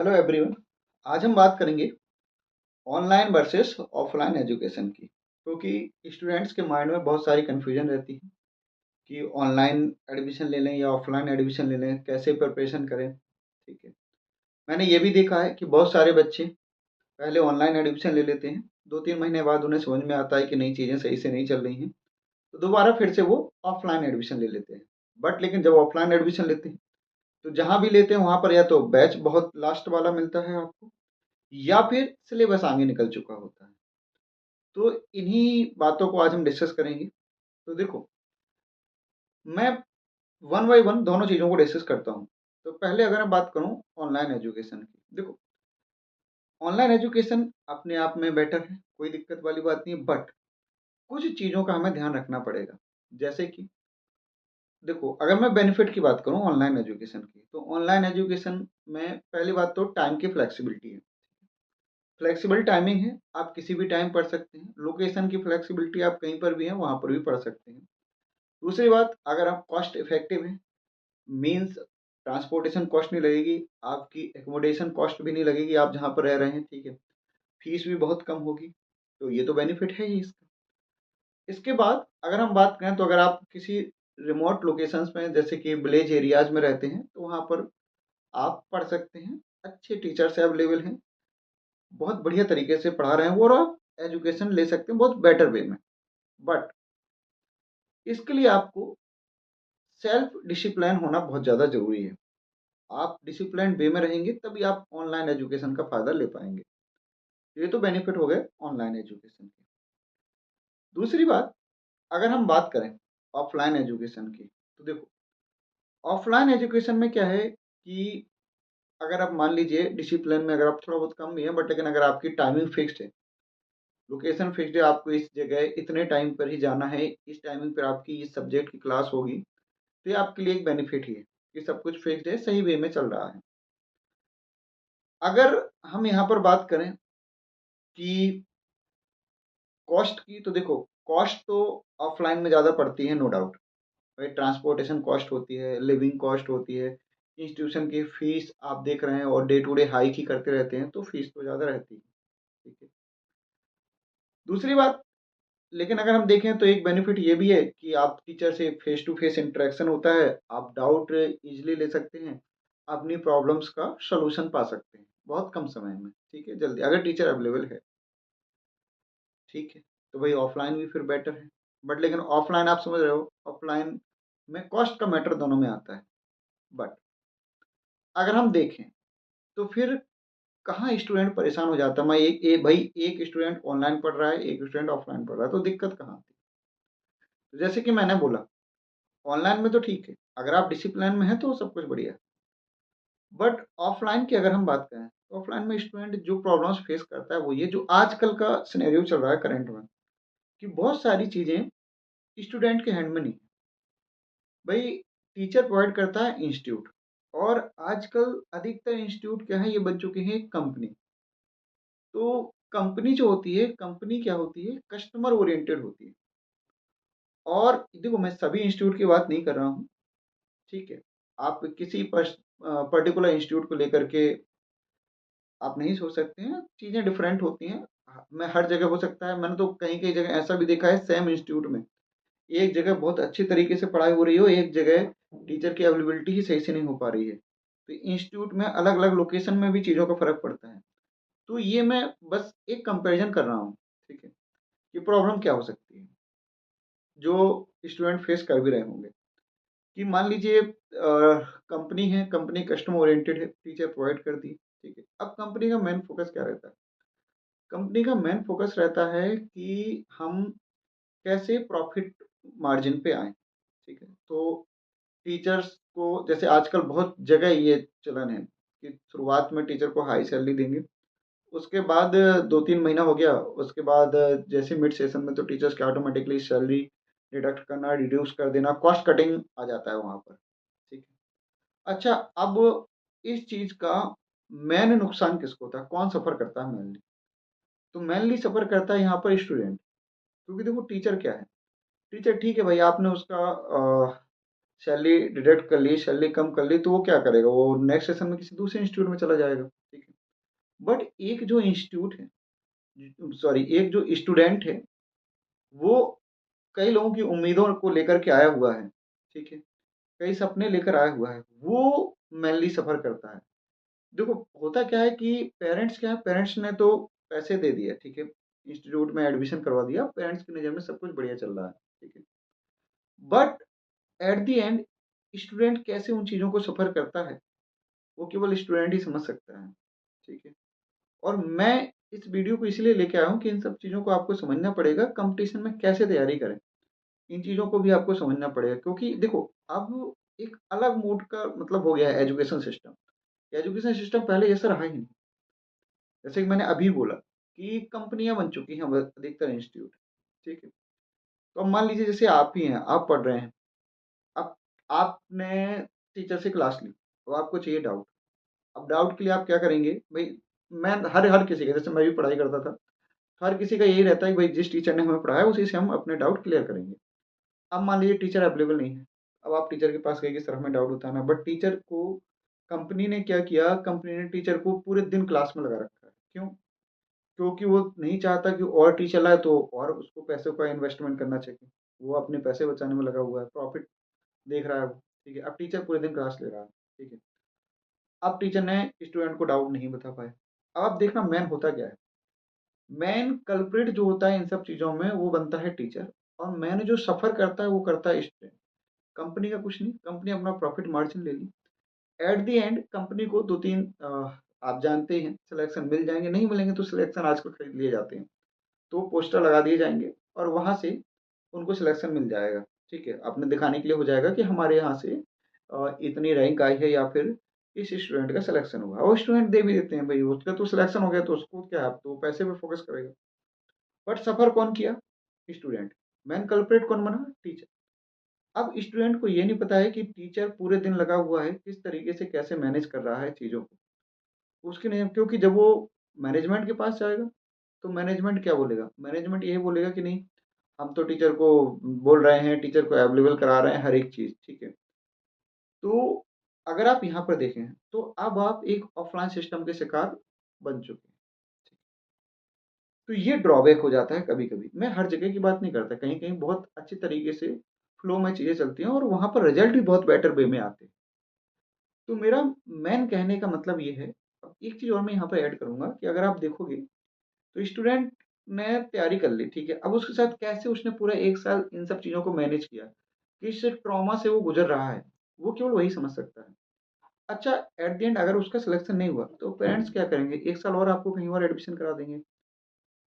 Hello everyone. आज हम बात करेंगे ऑनलाइन वर्सेस ऑफलाइन एजुकेशन की, क्योंकि स्टूडेंट्स के माइंड में बहुत सारी कन्फ्यूजन रहती है कि ऑनलाइन एडमिशन ले लें या ऑफलाइन एडमिशन ले लें, कैसे प्रिपरेशन करें। ठीक है। मैंने ये भी देखा है कि बहुत सारे बच्चे पहले ऑनलाइन एडमिशन ले लेते हैं, 2-3 महीने बाद उन्हें समझ में आता है कि नई चीज़ें सही से नहीं चल रही हैं, तो दोबारा फिर से वो ऑफलाइन एडमिशन ले लेते हैं। बट लेकिन जब ऑफलाइन एडमिशन लेते हैं तो जहाँ भी लेते हैं वहाँ पर या तो बैच बहुत लास्ट वाला मिलता है आपको, या फिर सिलेबस आगे निकल चुका होता है। तो इन्हीं बातों को आज हम डिस्कस करेंगे। तो देखो, मैं वन बाय वन दोनों चीज़ों को डिस्कस करता हूँ। तो पहले अगर मैं बात करूँ ऑनलाइन एजुकेशन की, देखो, ऑनलाइन एजुकेशन अपने आप में बेटर है, कोई दिक्कत वाली बात नहीं है, बट कुछ चीज़ों का हमें ध्यान रखना पड़ेगा। जैसे कि देखो, अगर मैं बेनिफिट की बात करूँ ऑनलाइन एजुकेशन की, तो ऑनलाइन एजुकेशन में पहली बात तो टाइम की फ्लेक्सिबिलिटी है। फ्लेक्सिबल टाइमिंग है, आप किसी भी टाइम पढ़ सकते हैं। लोकेशन की फ्लेक्सिबिलिटी, आप कहीं पर भी हैं वहाँ पर भी पढ़ सकते हैं। दूसरी बात, अगर आप कॉस्ट इफेक्टिव हैं, मीन्स ट्रांसपोर्टेशन कॉस्ट नहीं लगेगी, आपकी एकोमोडेशन कॉस्ट भी नहीं लगेगी, आप जहाँ पर रह रहे हैं, ठीक है, फीस भी बहुत कम होगी, तो ये तो बेनिफिट है ही इसका। इसके बाद अगर हम बात करें तो अगर आप किसी रिमोट लोकेशंस में जैसे कि विलेज एरियाज में रहते हैं तो वहाँ पर आप पढ़ सकते हैं, अच्छे टीचर्स अवेलेबल हैं, बहुत बढ़िया तरीके से पढ़ा रहे हैं वो, और आप एजुकेशन ले सकते हैं बहुत बेटर वे में। बट इसके लिए आपको सेल्फ डिसिप्लिन होना बहुत ज़्यादा ज़रूरी है। आप डिसिप्लिन वे में रहेंगे तभी आप ऑनलाइन एजुकेशन का फ़ायदा ले पाएंगे। ये तो बेनिफिट हो गए ऑनलाइन एजुकेशन के। दूसरी बात, अगर हम बात करें ऑफलाइन एजुकेशन की, तो देखो, ऑफलाइन एजुकेशन में क्या है कि अगर आप मान लीजिए डिसिप्लिन में अगर आप थोड़ा बहुत कम भी है, बट लेकिन अगर आपकी टाइमिंग फिक्स्ड है, लोकेशन फिक्स्ड है, आपको इस जगह इतने टाइम पर ही जाना है, इस टाइमिंग पर आपकी इस सब्जेक्ट की क्लास होगी, तो ये आपके लिए एक बेनिफिट ही है कि सब कुछ फिक्स्ड है, सही वे में चल रहा है। अगर हम यहाँ पर बात करें कि कॉस्ट की, तो देखो, कॉस्ट तो ऑफलाइन में ज़्यादा पड़ती है, नो डाउट। भाई ट्रांसपोर्टेशन कॉस्ट होती है, लिविंग कॉस्ट होती है, इंस्टीट्यूशन की फीस आप देख रहे हैं और डे टू डे हाइक ही करते रहते हैं, तो फीस तो ज़्यादा रहती है। ठीक है। दूसरी बात, लेकिन अगर हम देखें तो एक बेनिफिट ये भी है कि आप टीचर से फेस टू फेस इंटरेक्शन होता है, आप डाउट इजीली ले सकते हैं, अपनी प्रॉब्लम्स का सलूशन पा सकते हैं बहुत कम समय में, ठीक है, जल्दी, अगर टीचर अवेलेबल है। ठीक है। तो भाई ऑफलाइन भी फिर बेटर है, बट लेकिन ऑफलाइन आप समझ रहे हो, ऑफलाइन में कॉस्ट का मैटर दोनों में आता है। बट अगर हम देखें तो फिर कहाँ स्टूडेंट परेशान हो जाता है, मैं भाई एक स्टूडेंट ऑनलाइन पढ़ रहा है, एक स्टूडेंट ऑफलाइन पढ़ रहा है, तो दिक्कत कहाँ आती है? तो जैसे कि मैंने बोला, ऑनलाइन में तो ठीक है, अगर आप डिसिप्लिन में हैं तो सब कुछ बढ़िया है। बट ऑफलाइन की अगर हम बात करें तो ऑफलाइन में स्टूडेंट जो प्रॉब्लम्स फेस करता है वो ये जो आजकल का सिनेरियो चल रहा है करंट में, कि बहुत सारी चीज़ें स्टूडेंट के हैंड में नहीं है। भाई टीचर प्रोवाइड करता है इंस्टीट्यूट, और आजकल अधिकतर इंस्टीट्यूट क्या है, ये बन चुके हैं कंपनी। तो कंपनी जो होती है, कंपनी क्या होती है, कस्टमर ओरिएंटेड होती है। और देखो, मैं सभी इंस्टीट्यूट की बात नहीं कर रहा हूँ, ठीक है, आप किसी पर्टिकुलर इंस्टीट्यूट को लेकर के आप नहीं सोच सकते हैं, चीज़ें डिफरेंट होती हैं। मैं हर जगह हो सकता है, मैंने तो कहीं कहीं जगह ऐसा भी देखा है, सेम इंस्टीट्यूट में एक जगह बहुत अच्छी तरीके से पढ़ाई हो रही हो, एक जगह टीचर की अवेलेबिलिटी ही सही से नहीं हो पा रही है, तो इंस्टीट्यूट में अलग अलग लोकेशन में भी चीज़ों का फर्क पड़ता है। तो ये मैं बस एक कंपैरिजन कर रहा हूँ, ठीक है, कि प्रॉब्लम क्या हो सकती है जो स्टूडेंट फेस कर भी रहे होंगे। कि मान लीजिए कंपनी है, कंपनी कस्टमर ओरिएंटेड है, टीचर प्रोवाइड कर दी, ठीक है, अब कंपनी का मेन फोकस क्या रहता है? कंपनी का मेन फोकस रहता है कि हम कैसे प्रॉफिट मार्जिन पे आए, ठीक है। तो टीचर्स को जैसे आजकल बहुत जगह ये चलन है कि शुरुआत में टीचर को हाई सैलरी देंगे, उसके बाद 2-3 महीना हो गया, उसके बाद जैसे मिड सेशन में तो टीचर्स की ऑटोमेटिकली सैलरी डिडक्ट करना, रिड्यूस कर देना, कॉस्ट कटिंग आ जाता है वहाँ पर, ठीक है। अच्छा, अब इस चीज़ का मेन नुकसान किसको होता है, कौन सफ़र करता है मेनली? तो मेनली सफ़र करता है यहाँ पर स्टूडेंट, क्योंकि देखो टीचर क्या है, टीचर ठीक है भाई, आपने उसका सैलरी डिडक्ट कर ली, सैलरी कम कर ली, तो वो क्या करेगा, वो नेक्स्ट सेशन में किसी दूसरे इंस्टीट्यूट में चला जाएगा, ठीक है। बट एक जो इंस्टीट्यूट है, सॉरी, एक जो स्टूडेंट है, वो कई लोगों की उम्मीदों को लेकर के आया हुआ है, ठीक है, कई सपने लेकर आया हुआ है, वो मेनली सफर करता है। देखो, होता क्या है कि पेरेंट्स क्या है, पेरेंट्स ने तो पैसे दे दिए, ठीक है, इंस्टीट्यूट में एडमिशन करवा दिया, पेरेंट्स की नज़र में सब कुछ बढ़िया चल रहा है, ठीक है। But at the end student कैसे उन चीज़ों को सफ़र करता है, वो केवल स्टूडेंट ही समझ सकता है, ठीक है। और मैं इस वीडियो को इसलिए लेके आया हूँ कि इन सब चीज़ों को आपको समझना पड़ेगा, कंपटीशन में कैसे तैयारी करें, इन चीज़ों को भी आपको समझना पड़ेगा, क्योंकि देखो, अब एक अलग मोड का मतलब हो गया है एजुकेशन सिस्टम। एजुकेशन सिस्टम पहले जैसा रहा ही नहीं। जैसे कि मैंने अभी बोला कि कंपनियां बन चुकी हैं अधिकतर इंस्टीट्यूट, ठीक है। तो अब मान लीजिए जैसे आप ही हैं, आप पढ़ रहे हैं, अब आपने टीचर से क्लास ली, तो आपको चाहिए डाउट। अब डाउट के लिए आप क्या करेंगे भाई, मैं हर हर किसी का, जैसे मैं भी पढ़ाई करता था, तो हर किसी का यही रहता है कि भाई जिस टीचर ने हमें पढ़ाया उसी से हम अपने डाउट क्लियर करेंगे। अब मान लीजिए टीचर अवेलेबल नहीं है, अब आप टीचर के पास गए कि सर हमें डाउट बताना, बट टीचर को कंपनी ने क्या किया, कंपनी ने टीचर को पूरे दिन क्लास में लगा रखा है। क्यों? क्योंकि वो नहीं चाहता कि और टीचर लाए तो और उसको पैसों का इन्वेस्टमेंट करना चाहिए। वो अपने पैसे बचाने में लगा हुआ है, प्रॉफिट देख रहा है वो, ठीक है। अब टीचर पूरे दिन क्लास ले रहा है, ठीक है। अब टीचर ने स्टूडेंट को डाउट नहीं बता पाए। अब आप देखना मेन होता क्या है, मेन कल्प्रिट जो होता है इन सब चीज़ों में वो बनता है टीचर, और मेन जो सफ़र करता है वो करता है स्टूडेंट। कंपनी का कुछ नहीं, कंपनी अपना प्रॉफिट मार्जिन ले ली। एट द एंड कंपनी को 2-3 आप जानते ही हैं, सिलेक्शन मिल जाएँगे, नहीं मिलेंगे तो सिलेक्शन आजकल खरीद लिए जाते हैं। तो पोस्टर लगा दिए जाएँगे और वहाँ से उनको सिलेक्शन मिल जाएगा, ठीक है। अपने दिखाने के लिए हो जाएगा कि हमारे यहाँ से इतनी रैंक आई है, या फिर इस स्टूडेंट का सिलेक्शन हुआ, और स्टूडेंट दे भी देते हैं भाई, उसका तो सिलेक्शन हो गया तो उसको क्या है, अब तो पैसे पे फोकस करेगा। बट सफ़र कौन किया? स्टूडेंट। मेन कल्प्रिट कौन बना? टीचर। अब स्टूडेंट को ये नहीं पता है कि टीचर पूरे दिन लगा हुआ है, किस तरीके से कैसे मैनेज कर रहा है चीज़ों को। उसके नहीं, क्योंकि जब वो मैनेजमेंट के पास जाएगा, तो मैनेजमेंट क्या बोलेगा? मैनेजमेंट यही बोलेगा कि नहीं, हम तो टीचर को बोल रहे हैं, टीचर को अवेलेबल करा रहे हैं हर एक चीज़, ठीक है। तो अगर आप यहाँ पर देखें, तो अब आप एक ऑफलाइन सिस्टम के शिकार बन चुके हैं। तो ये ड्रॉबैक हो जाता है कभी-कभी। मैं हर जगह की बात नहीं करता, कहीं-कहीं बहुत अच्छी तरीके से फ्लो में चीज़ें चलती हैं और वहाँ पर रिज़ल्ट भी बहुत बेटर वे में आते हैं। तो मेरा मेन कहने का मतलब ये है, अब एक चीज़ और मैं यहाँ पे ऐड करूँगा कि अगर आप देखोगे, तो स्टूडेंट ने तैयारी कर ली, ठीक है। अब उसके साथ कैसे उसने पूरा 1 साल इन सब चीज़ों को मैनेज किया, किस ट्रॉमा से वो गुज़र रहा है, वो केवल वही समझ सकता है। अच्छा, एट द एंड अगर उसका सिलेक्शन नहीं हुआ, तो पेरेंट्स क्या करेंगे? 1 साल और आपको कहीं और एडमिशन करा देंगे।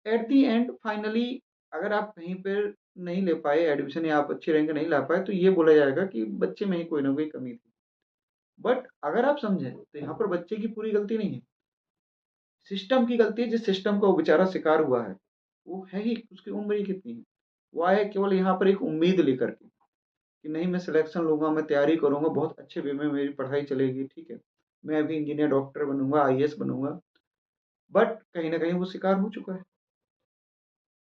एट द एंड फाइनली अगर आप कहीं पर नहीं ले पाए एडमिशन, या आप अच्छी रैंक नहीं ला पाए, तो ये बोला जाएगा कि बच्चे में ही कोई ना कोई कमी थी। बट अगर आप समझें, तो यहाँ पर बच्चे की पूरी गलती नहीं है, सिस्टम की गलती है। जिस सिस्टम का वो बेचारा शिकार हुआ है, वो है ही, उसकी उम्र ही कितनी है। वो आया केवल यहाँ पर एक उम्मीद लेकर के कि नहीं, मैं सिलेक्शन लूँगा, मैं तैयारी करूँगा, बहुत अच्छे वे में मेरी पढ़ाई चलेगी, ठीक है। मैं अभी इंजीनियर, डॉक्टर बनूँगा, आईएएस बनूँगा, बट कहीं न कहीं वो शिकार हो चुका है।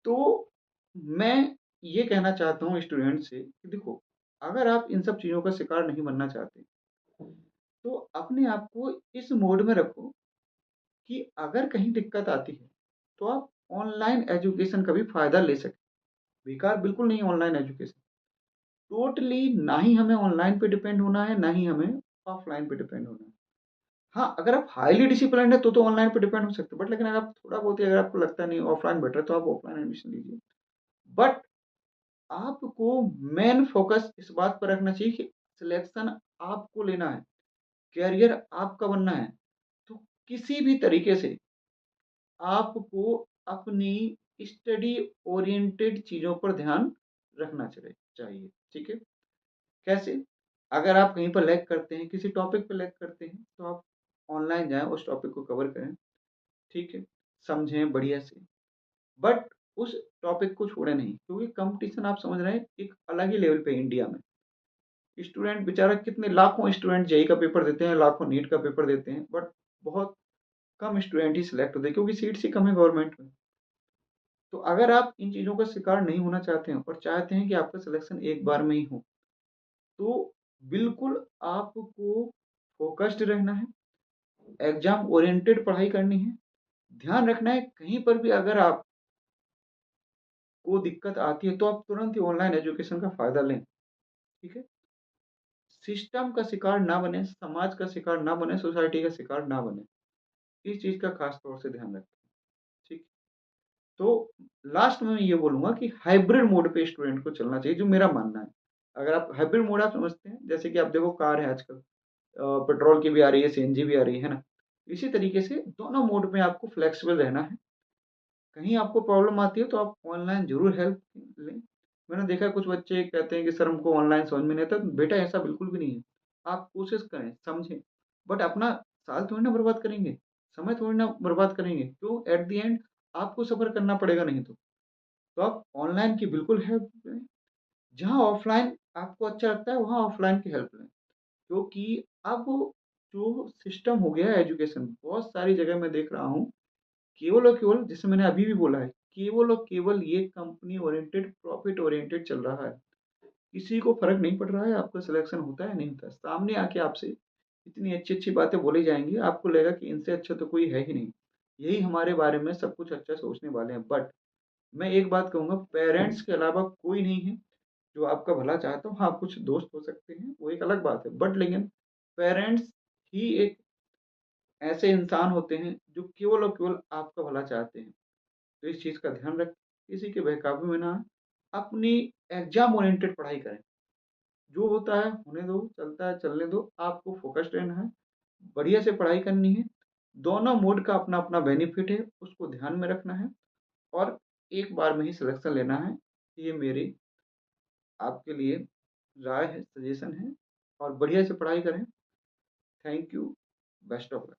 तो मैं ये कहना चाहता हूँ स्टूडेंट से कि देखो, अगर आप इन सब चीज़ों का शिकार नहीं बनना चाहते, तो अपने आप को इस मोड में रखो कि अगर कहीं दिक्कत आती है, तो आप ऑनलाइन एजुकेशन का भी फ़ायदा ले सकें। बेकार बिल्कुल नहीं है ऑनलाइन एजुकेशन। टोटली ना ही हमें ऑनलाइन पे डिपेंड होना है, ना ही हमें ऑफलाइन पे डिपेंड होना है। हाँ, अगर आप हाइली डिसिप्लिन्ड हैं तो ऑनलाइन पे डिपेंड हो सकते हो, बट लेकिन अगर आप थोड़ा बहुत ही, अगर आपको लगता है नहीं ऑफलाइन बेटर है, तो आप ऑफलाइन एडमिशन लीजिए। बट आपको मेन फ़ोकस इस बात पर रखना चाहिए कि सिलेक्शन आपको लेना है, करियर आपका बनना है। तो किसी भी तरीके से आपको अपनी स्टडी ओरिएंटेड चीज़ों पर ध्यान रखना चाहिए, ठीक है? कैसे? अगर आप कहीं पर लैग करते हैं, किसी टॉपिक पे लैग करते हैं, तो आप ऑनलाइन जाएँ, उस टॉपिक को कवर करें, ठीक है? समझें बढ़िया से, बट उस टॉपिक को छोड़ें नहीं, क्योंकि कॉम्पिटिशन आप समझ रहे हैं एक अलग ही लेवल पे है इंडिया में। स्टूडेंट बेचारा, कितने लाखों स्टूडेंट जेईई का पेपर देते हैं, लाखों नीट का पेपर देते हैं, बट बहुत कम स्टूडेंट ही सिलेक्ट होते हैं, क्योंकि सीट्स ही कम है गवर्नमेंट में। तो अगर आप इन चीज़ों का शिकार नहीं होना चाहते हैं और चाहते हैं कि आपका सिलेक्शन एक बार में ही हो, तो बिल्कुल आपको फ़ोकस्ड रहना है, एग्ज़ाम ओरिएंटेड पढ़ाई करनी है। ध्यान रखना है कहीं पर भी अगर आपको दिक्कत आती है तो आप तुरंत ही ऑनलाइन एजुकेशन का फ़ायदा लें, ठीक है? सिस्टम का शिकार ना बनें, समाज का शिकार ना बनें, सोसाइटी का शिकार ना बनें। इस चीज़ का ख़ास तौर से ध्यान रखें, ठीक? तो लास्ट में मैं ये बोलूँगा कि हाइब्रिड मोड पे स्टूडेंट को चलना चाहिए, जो मेरा मानना है। अगर आप हाइब्रिड मोड आप समझते हैं, जैसे कि आप देखो कार है आजकल, पेट्रोल की भी आ रही है, सीएनजी भी आ रही है ना? इसी तरीके से दोनों मोड में आपको फ्लेक्सिबल रहना है। कहीं आपको प्रॉब्लम आती है तो आप ऑनलाइन ज़रूर हेल्प लें। मैंने देखा है कुछ बच्चे कहते हैं कि सर हमको ऑनलाइन समझ में नहीं आता, बेटा ऐसा बिल्कुल भी नहीं है। आप कोशिश करें, समझें, बट अपना साल थोड़ी ना बर्बाद करेंगे, समय थोड़ी ना बर्बाद करेंगे। क्यों? एट द एंड आपको सफ़र करना पड़ेगा नहीं तो। तो आप ऑनलाइन की बिल्कुल हेल्प लें, जहाँ ऑफ़लाइन आपको अच्छा लगता है वहाँ ऑफ़लाइन की हेल्प लें। क्योंकि अब जो सिस्टम हो गया है एजुकेशन, बहुत सारी जगह मैं देख रहा हूँ, केवल और केवल जैसे मैंने अभी भी बोला है, केवल और केवल ये कंपनी ओरिएंटेड, प्रॉफिट ओरिएंटेड चल रहा है। किसी को फ़र्क नहीं पड़ रहा है आपका सिलेक्शन होता है, नहीं होता है। सामने आके आपसे इतनी अच्छी-अच्छी बातें बोली जाएँगी, आपको लगेगा कि इनसे अच्छा तो कोई है ही नहीं। यही हमारे बारे में सब कुछ अच्छा सोचने वाले हैं। बट मैं एक बात कहूँगा, पेरेंट्स के अलावा कोई नहीं है जो आपका भला चाहता हो। हाँ, कुछ दोस्त हो सकते हैं, वो एक अलग बात है। बट लेकिन पेरेंट्स ही एक ऐसे इंसान होते हैं जो केवल और केवल आपका भला चाहते हैं। तो इस चीज़ का ध्यान रखें, किसी के बहकावे में ना आएँ, अपनी एग्ज़ाम ओरिएंटेड पढ़ाई करें। जो होता है होने दो, चलता है चलने दो, आपको फ़ोकस्ड रहना है, बढ़िया से पढ़ाई करनी है। दोनों मोड का अपना-अपना बेनिफिट है, उसको ध्यान में रखना है और एक बार में ही सिलेक्शन लेना है। ये मेरी आपके लिए राय है, सजेशन है और बढ़िया से पढ़ाई करें। Thank you, best of luck.